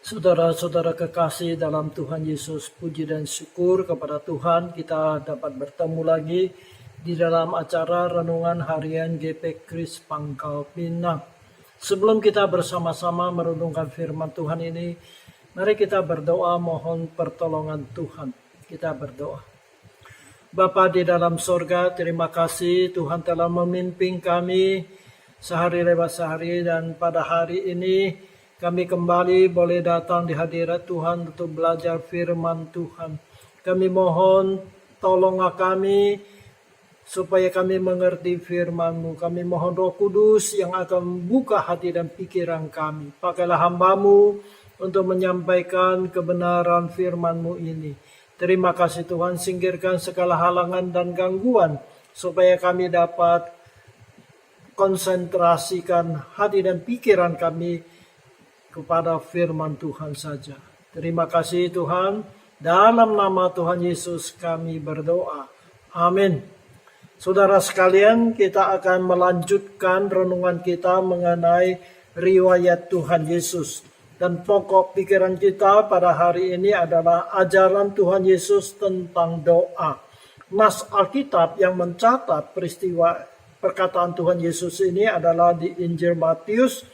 Saudara-saudara kekasih dalam Tuhan Yesus, puji dan syukur kepada Tuhan kita dapat bertemu lagi di dalam acara Renungan Harian GP Kris Pangkal Pinang. Sebelum kita bersama-sama merenungkan firman Tuhan ini, mari kita berdoa mohon pertolongan Tuhan. Kita berdoa. Bapa di dalam sorga, terima kasih Tuhan telah memimpin kami sehari lewat sehari, dan pada hari ini kami kembali boleh datang di hadirat Tuhan untuk belajar firman Tuhan. Kami mohon tolonglah kami supaya kami mengerti firman-Mu. Kami mohon Roh Kudus yang akan membuka hati dan pikiran kami. Pakailah hamba-Mu untuk menyampaikan kebenaran firman-Mu ini. Terima kasih Tuhan, singkirkan segala halangan dan gangguan supaya kami dapat konsentrasikan hati dan pikiran kami kepada firman Tuhan saja. Terima kasih Tuhan. Dalam nama Tuhan Yesus kami berdoa. Amin. Saudara sekalian, kita akan melanjutkan renungan kita mengenai riwayat Tuhan Yesus. Dan pokok pikiran kita pada hari ini adalah ajaran Tuhan Yesus tentang doa. Nas Alkitab yang mencatat peristiwa perkataan Tuhan Yesus ini adalah di Injil Matius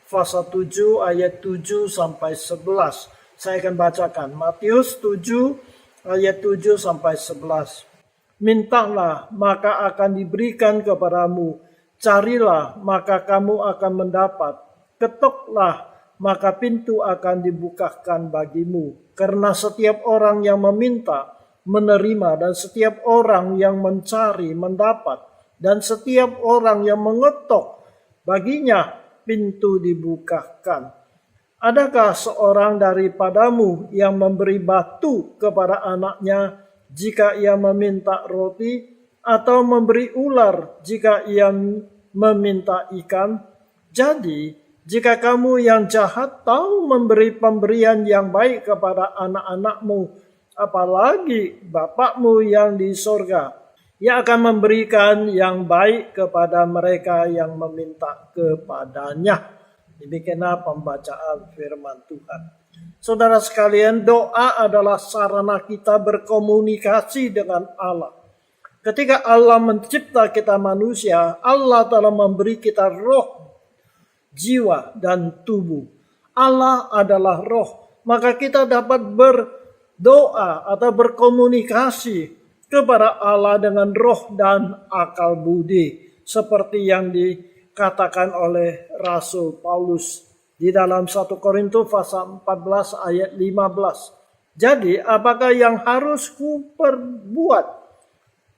pasal 7 ayat 7 sampai 11. Saya akan bacakan Matius 7 ayat 7 sampai 11. Mintalah maka akan diberikan kepadamu, carilah maka kamu akan mendapat, ketoklah maka pintu akan dibukakan bagimu. Karena setiap orang yang meminta menerima, dan setiap orang yang mencari mendapat, dan setiap orang yang mengetok baginya pintu dibukakan. Adakah seorang daripadamu yang memberi batu kepada anaknya jika ia meminta roti, atau memberi ular jika ia meminta ikan? Jadi, jika kamu yang jahat tahu memberi pemberian yang baik kepada anak-anakmu, apalagi Bapakmu yang di sorga, Ia akan memberikan yang baik kepada mereka yang meminta kepadanya. Demikianlah pembacaan firman Tuhan. Saudara sekalian, doa adalah sarana kita berkomunikasi dengan Allah. Ketika Allah mencipta kita manusia, Allah telah memberi kita roh, jiwa, dan tubuh. Allah adalah roh, maka kita dapat berdoa atau berkomunikasi kepada Allah dengan roh dan akal budi, seperti yang dikatakan oleh Rasul Paulus di dalam 1 Korintus pasal 14 ayat 15. Jadi, apakah yang harus ku perbuat?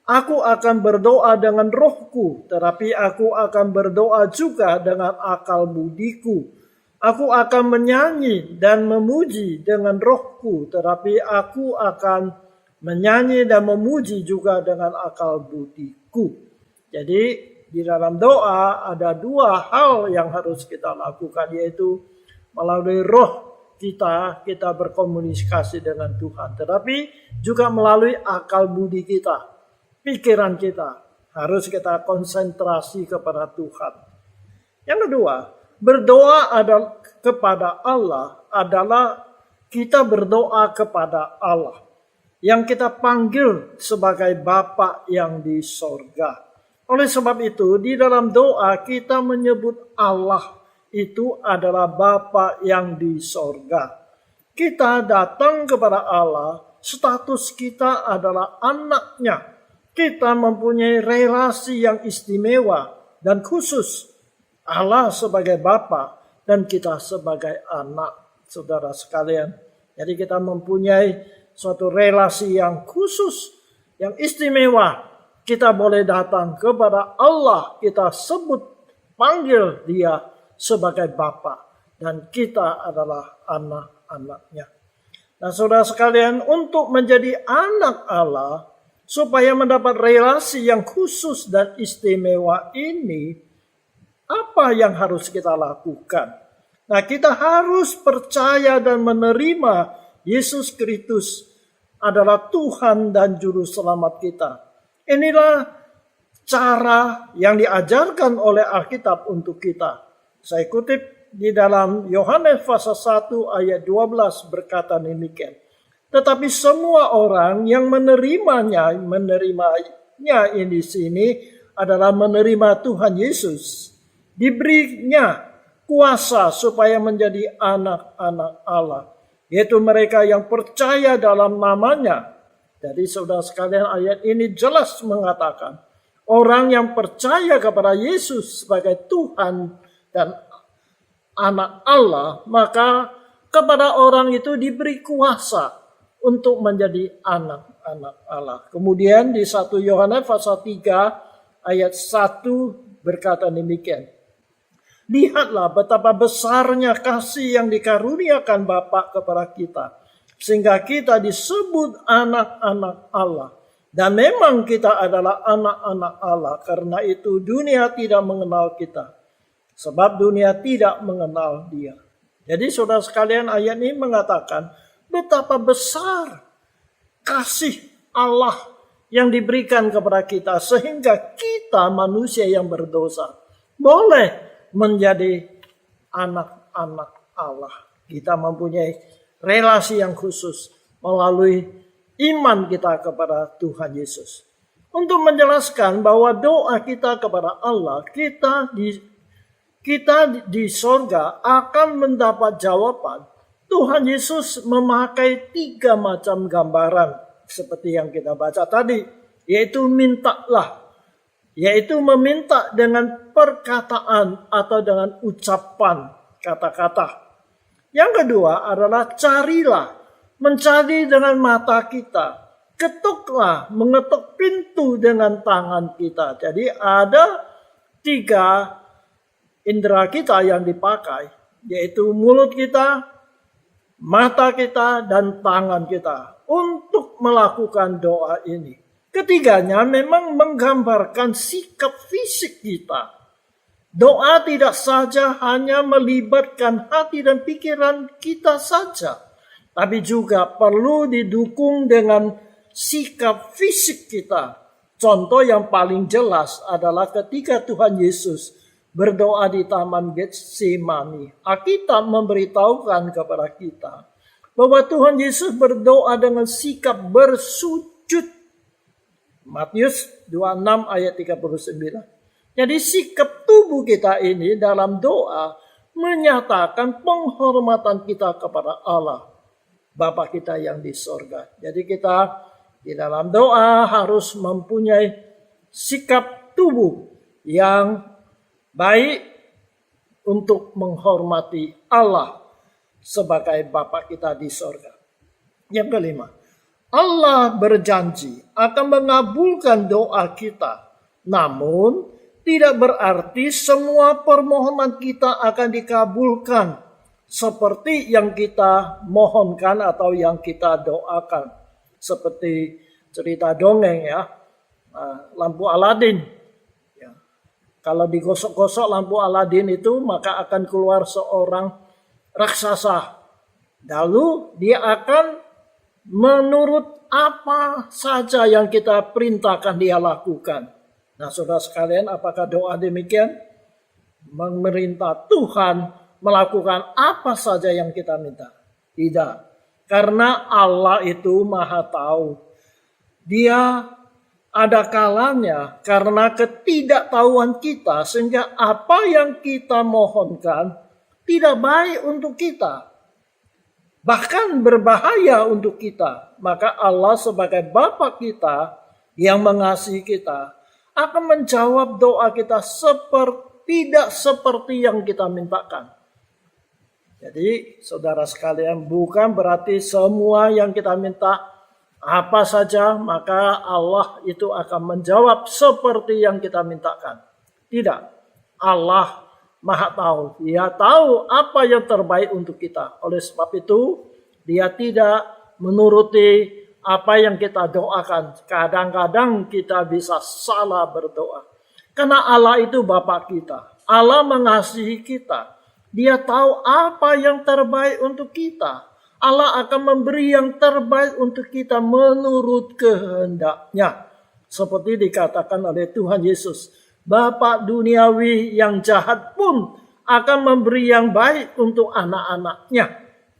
Aku akan berdoa dengan rohku, tetapi aku akan berdoa juga dengan akal budiku. Aku akan menyanyi dan memuji dengan rohku, tetapi aku akan menyanyi dan memuji juga dengan akal budiku. Jadi di dalam doa ada dua hal yang harus kita lakukan, yaitu melalui roh kita berkomunikasi dengan Tuhan, tetapi juga melalui akal budi kita, pikiran kita harus kita konsentrasi kepada Tuhan. Yang kedua, berdoa kepada Allah adalah kita berdoa kepada Allah yang kita panggil sebagai Bapa yang di sorga. Oleh sebab itu, di dalam doa kita menyebut Allah itu adalah Bapa yang di sorga. Kita datang kepada Allah, status kita adalah anaknya. Kita mempunyai relasi yang istimewa dan khusus. Allah sebagai Bapa dan kita sebagai anak, saudara sekalian. Jadi kita mempunyai suatu relasi yang khusus, yang istimewa. Kita boleh datang kepada Allah, kita sebut, panggil dia sebagai Bapa, dan kita adalah anak-anaknya. Nah saudara sekalian, untuk menjadi anak Allah, supaya mendapat relasi yang khusus dan istimewa ini, apa yang harus kita lakukan? Nah kita harus percaya dan menerima Yesus Kristus adalah Tuhan dan Juru Selamat kita. Inilah cara yang diajarkan oleh Alkitab untuk kita. Saya kutip di dalam Yohanes pasal 1 ayat 12 berkata demikian. Tetapi semua orang yang menerimanya ini di sini adalah menerima Tuhan Yesus. Diberinya kuasa supaya menjadi anak-anak Allah, yaitu mereka yang percaya dalam namanya. Jadi saudara sekalian, ayat ini jelas mengatakan orang yang percaya kepada Yesus sebagai Tuhan dan anak Allah, maka kepada orang itu diberi kuasa untuk menjadi anak-anak Allah. Kemudian di 1 Yohanes pasal 3 ayat 1 berkata demikian. Lihatlah betapa besarnya kasih yang dikaruniakan Bapa kepada kita, sehingga kita disebut anak-anak Allah. Dan memang kita adalah anak-anak Allah, karena itu dunia tidak mengenal kita, sebab dunia tidak mengenal Dia. Jadi saudara sekalian, ayat ini mengatakan betapa besar kasih Allah yang diberikan kepada kita, sehingga kita manusia yang berdosa boleh menjadi anak-anak Allah. Kita mempunyai relasi yang khusus melalui iman kita kepada Tuhan Yesus. Untuk menjelaskan bahwa doa kita kepada Allah, kita di sorga akan mendapat jawaban. Tuhan Yesus memakai 3 macam gambaran seperti yang kita baca tadi, yaitu mintalah, yaitu meminta dengan perkataan atau dengan ucapan kata-kata. Yang kedua adalah carilah, mencari dengan mata kita, ketuklah, mengetuk pintu dengan tangan kita. Jadi ada 3 indera kita yang dipakai, yaitu mulut kita, mata kita, dan tangan kita untuk melakukan doa ini. Ketiganya memang menggambarkan sikap fisik kita. Doa tidak saja hanya melibatkan hati dan pikiran kita saja, tapi juga perlu didukung dengan sikap fisik kita. Contoh yang paling jelas adalah ketika Tuhan Yesus berdoa di Taman Getsemani. Alkitab memberitahukan kepada kita bahwa Tuhan Yesus berdoa dengan sikap bersujud. Matius 26 ayat 39. Jadi sikap tubuh kita ini dalam doa menyatakan penghormatan kita kepada Allah, Bapa kita yang di sorga. Jadi kita di dalam doa harus mempunyai sikap tubuh yang baik untuk menghormati Allah sebagai Bapa kita di sorga. Yang kelima, Allah berjanji akan mengabulkan doa kita. Namun, tidak berarti semua permohonan kita akan dikabulkan seperti yang kita mohonkan atau yang kita doakan. Seperti cerita dongeng ya, lampu Aladin. Ya. Kalau digosok-gosok lampu Aladin itu, maka akan keluar seorang raksasa. Lalu dia akan menurut apa saja yang kita perintahkan dia lakukan. Nah, saudara sekalian, apakah doa demikian? Memerintah Tuhan melakukan apa saja yang kita minta? Tidak. Karena Allah itu Maha Tahu. Dia ada kalanya karena ketidaktahuan kita, sehingga apa yang kita mohonkan tidak baik untuk kita, bahkan berbahaya untuk kita. Maka Allah sebagai Bapa kita yang mengasihi kita akan menjawab doa kita tidak seperti yang kita mintakan. Jadi saudara sekalian, bukan berarti semua yang kita minta apa saja maka Allah itu akan menjawab seperti yang kita mintakan. Tidak. Allah Maha Tahu. Dia tahu apa yang terbaik untuk kita. Oleh sebab itu, Dia tidak menuruti apa yang kita doakan. Kadang-kadang kita bisa salah berdoa. Karena Allah itu Bapa kita. Allah mengasihi kita. Dia tahu apa yang terbaik untuk kita. Allah akan memberi yang terbaik untuk kita menurut kehendaknya. Seperti dikatakan oleh Tuhan Yesus. Bapa duniawi yang jahat pun akan memberi yang baik untuk anak-anaknya.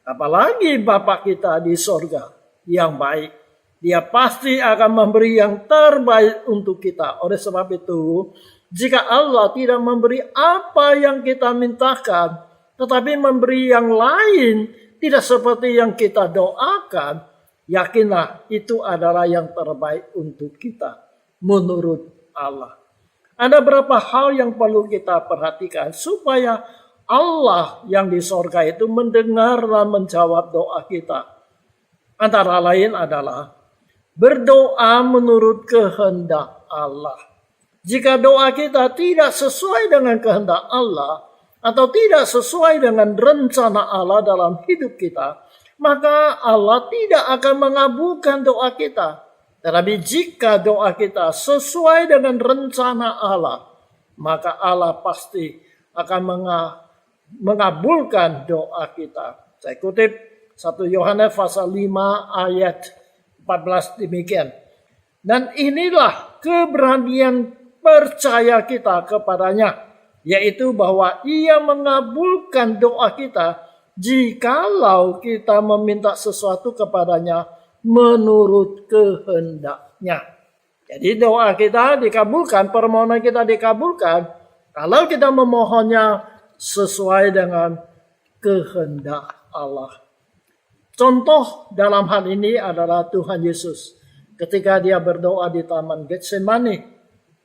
Apalagi Bapa kita di sorga yang baik. Dia pasti akan memberi yang terbaik untuk kita. Oleh sebab itu, jika Allah tidak memberi apa yang kita mintakan, tetapi memberi yang lain, tidak seperti yang kita doakan, yakinlah itu adalah yang terbaik untuk kita menurut Allah. Ada beberapa hal yang perlu kita perhatikan supaya Allah yang di sorga itu mendengar dan menjawab doa kita. Antara lain adalah berdoa menurut kehendak Allah. Jika doa kita tidak sesuai dengan kehendak Allah atau tidak sesuai dengan rencana Allah dalam hidup kita, maka Allah tidak akan mengabulkan doa kita. Tetapi jika doa kita sesuai dengan rencana Allah, maka Allah pasti akan mengabulkan doa kita. Saya kutip 1 Yohanes pasal 5 ayat 14 demikian. Dan inilah keberanian percaya kita kepadanya, yaitu bahwa Ia mengabulkan doa kita jikalau kita meminta sesuatu kepadanya menurut kehendaknya. Jadi doa kita dikabulkan, permohonan kita dikabulkan kalau kita memohonnya sesuai dengan kehendak Allah. Contoh dalam hal ini adalah Tuhan Yesus. Ketika dia berdoa di Taman Getsemani.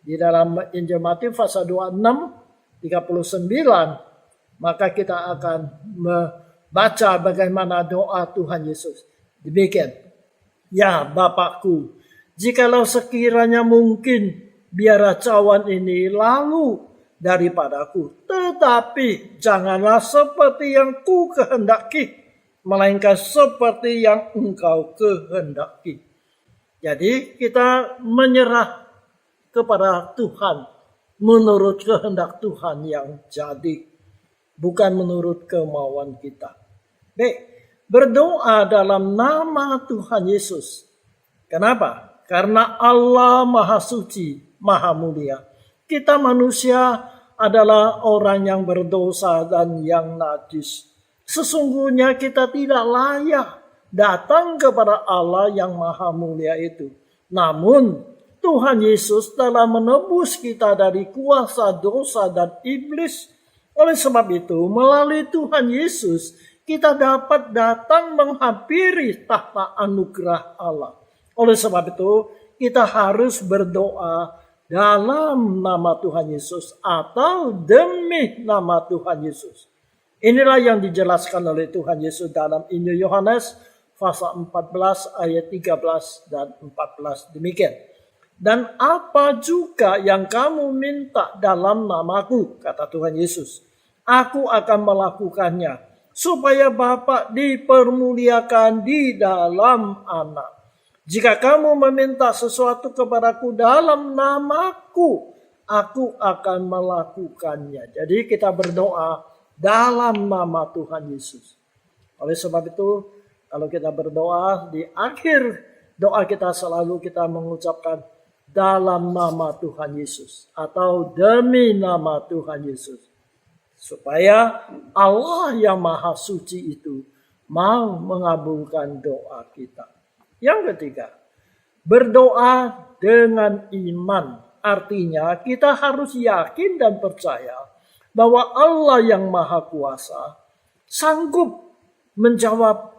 Di dalam Injil Matius pasal 26, 39. Maka kita akan membaca bagaimana doa Tuhan Yesus. Demikian. Ya Bapakku, jikalau sekiranya mungkin biarlah cawan ini lalu daripadaku. Tetapi janganlah seperti yang ku kehendaki, melainkan seperti yang engkau kehendaki. Jadi kita menyerah kepada Tuhan menurut kehendak Tuhan yang jadi, bukan menurut kemauan kita. Baik, berdoa dalam nama Tuhan Yesus. Kenapa? Karena Allah Maha Suci, Maha Mulia. Kita manusia adalah orang yang berdosa dan yang najis. Sesungguhnya kita tidak layak datang kepada Allah yang Maha Mulia itu. Namun Tuhan Yesus telah menebus kita dari kuasa dosa dan iblis. Oleh sebab itu, melalui Tuhan Yesus, kita dapat datang menghampiri tahta anugerah Allah. Oleh sebab itu, kita harus berdoa dalam nama Tuhan Yesus atau demi nama Tuhan Yesus. Inilah yang dijelaskan oleh Tuhan Yesus dalam Injil Yohanes pasal 14 ayat 13 dan 14 demikian. Dan apa juga yang kamu minta dalam namaku, kata Tuhan Yesus, aku akan melakukannya, supaya Bapa dipermuliakan di dalam Anak. Jika kamu meminta sesuatu kepadaku dalam namaku, aku akan melakukannya. Jadi kita berdoa dalam nama Tuhan Yesus. Oleh sebab itu, kalau kita berdoa, di akhir doa kita selalu kita mengucapkan dalam nama Tuhan Yesus atau demi nama Tuhan Yesus. Supaya Allah yang Maha Suci itu mau mengabulkan doa kita. Yang ketiga, berdoa dengan iman. Artinya kita harus yakin dan percaya bahwa Allah yang Maha Kuasa sanggup menjawab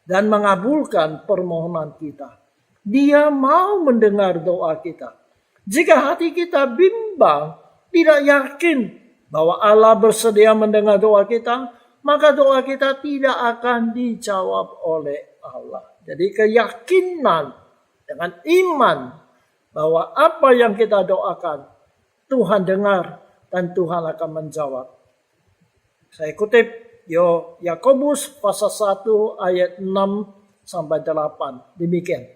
dan mengabulkan permohonan kita. Dia mau mendengar doa kita. Jika hati kita bimbang, tidak yakin bahwa Allah bersedia mendengar doa kita, maka doa kita tidak akan dijawab oleh Allah. Jadi keyakinan dengan iman bahwa apa yang kita doakan Tuhan dengar dan Tuhan akan menjawab. Saya kutip Yakobus pasal 1 ayat 6 sampai 8. Demikian.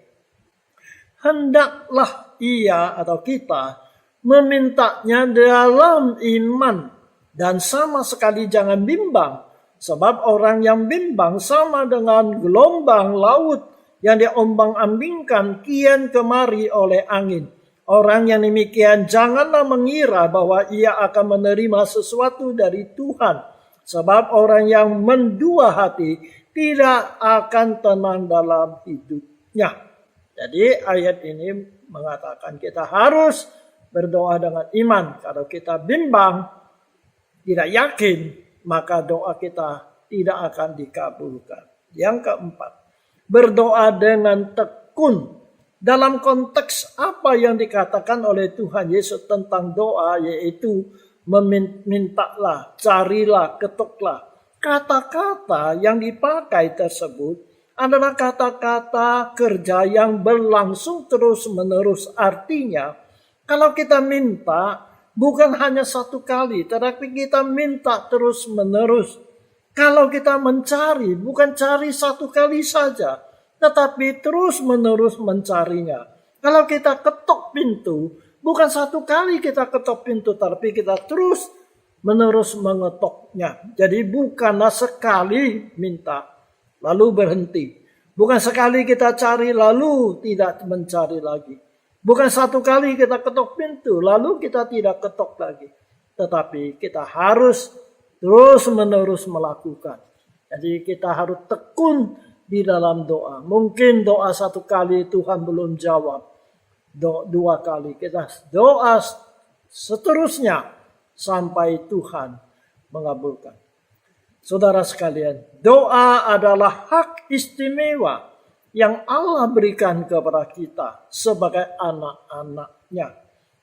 Hendaklah ia atau kita memintanya dalam iman dan sama sekali jangan bimbang. Sebab orang yang bimbang sama dengan gelombang laut yang diombang-ambingkan kian kemari oleh angin. Orang yang demikian janganlah mengira bahwa ia akan menerima sesuatu dari Tuhan. Sebab orang yang mendua hati tidak akan tenang dalam hidupnya. Jadi ayat ini mengatakan kita harus berdoa dengan iman. Kalau kita bimbang, tidak yakin, maka doa kita tidak akan dikabulkan. Yang keempat, berdoa dengan tekun. Dalam konteks apa yang dikatakan oleh Tuhan Yesus tentang doa, yaitu memintalah, carilah, ketuklah. Kata-kata yang dipakai tersebut adalah kata-kata kerja yang berlangsung terus-menerus. Artinya, kalau kita minta, bukan hanya satu kali, tetapi kita minta terus-menerus. Kalau kita mencari, bukan cari satu kali saja, tetapi terus-menerus mencarinya. Kalau kita ketok pintu, bukan satu kali kita ketok pintu, tapi kita terus-menerus mengetoknya. Jadi bukanlah sekali minta, lalu berhenti. Bukan sekali kita cari, lalu tidak mencari lagi. Bukan satu kali kita ketok pintu, lalu kita tidak ketok lagi. Tetapi kita harus terus-menerus melakukan. Jadi kita harus tekun di dalam doa. Mungkin doa satu kali Tuhan belum jawab. Dua kali kita doa seterusnya sampai Tuhan mengabulkan. Saudara sekalian, doa adalah hak istimewa yang Allah berikan kepada kita sebagai anak-anak-Nya.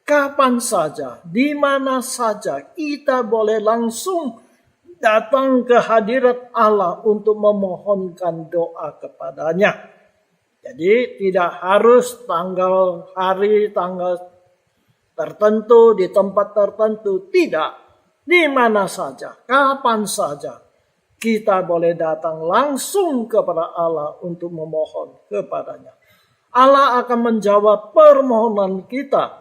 Kapan saja, di mana saja kita boleh langsung datang ke hadirat Allah untuk memohonkan doa kepadanya. Jadi tidak harus tanggal tertentu, di tempat tertentu. Tidak. Di mana saja, kapan saja, kita boleh datang langsung kepada Allah untuk memohon kepadanya. Allah akan menjawab permohonan kita,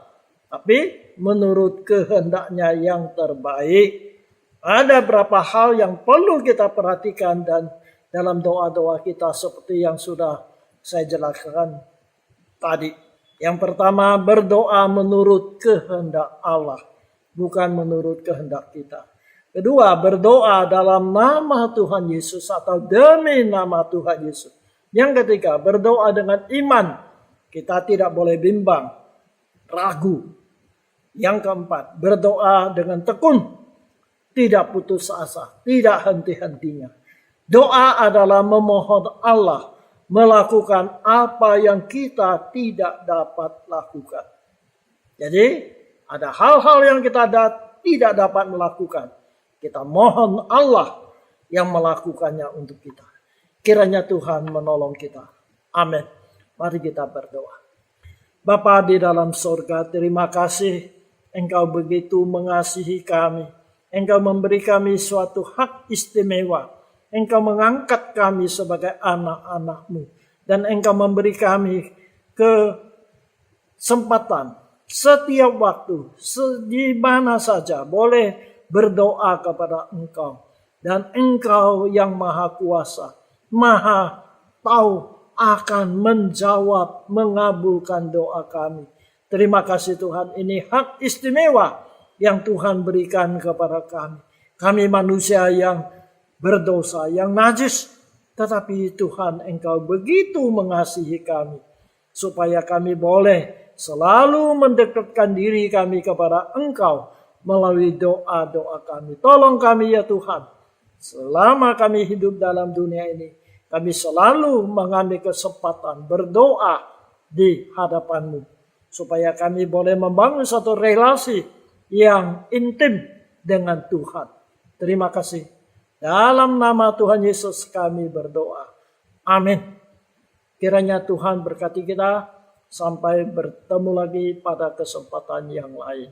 tapi menurut kehendaknya yang terbaik. Ada beberapa hal yang perlu kita perhatikan dan dalam doa-doa kita seperti yang sudah saya jelaskan tadi. Yang pertama, berdoa menurut kehendak Allah, bukan menurut kehendak kita. Kedua, berdoa dalam nama Tuhan Yesus atau demi nama Tuhan Yesus. Yang ketiga, berdoa dengan iman. Kita tidak boleh bimbang, ragu. Yang keempat, berdoa dengan tekun. Tidak putus asa, tidak henti-hentinya. Doa adalah memohon Allah melakukan apa yang kita tidak dapat lakukan. Jadi ada hal-hal yang kita tidak dapat melakukan. Kita mohon Allah yang melakukannya untuk kita. Kiranya Tuhan menolong kita. Amin. Mari kita berdoa. Bapa di dalam surga, terima kasih Engkau begitu mengasihi kami. Engkau memberi kami suatu hak istimewa. Engkau mengangkat kami sebagai anak-anak-Mu. Dan Engkau memberi kami kesempatan setiap waktu, di mana saja boleh berdoa kepada Engkau. Dan Engkau yang maha kuasa, maha tahu akan menjawab, mengabulkan doa kami. Terima kasih Tuhan, ini hak istimewa yang Tuhan berikan kepada kami. Kami manusia yang berdosa, yang najis. Tetapi Tuhan Engkau begitu mengasihi kami. Supaya kami boleh selalu mendekatkan diri kami kepada Engkau melalui doa-doa kami. Tolong kami ya Tuhan. Selama kami hidup dalam dunia ini, kami selalu mengambil kesempatan berdoa di hadapan-Mu. Supaya kami boleh membangun satu relasi yang intim dengan Tuhan. Terima kasih. Dalam nama Tuhan Yesus kami berdoa. Amin. Kiranya Tuhan berkati kita sampai bertemu lagi pada kesempatan yang lain.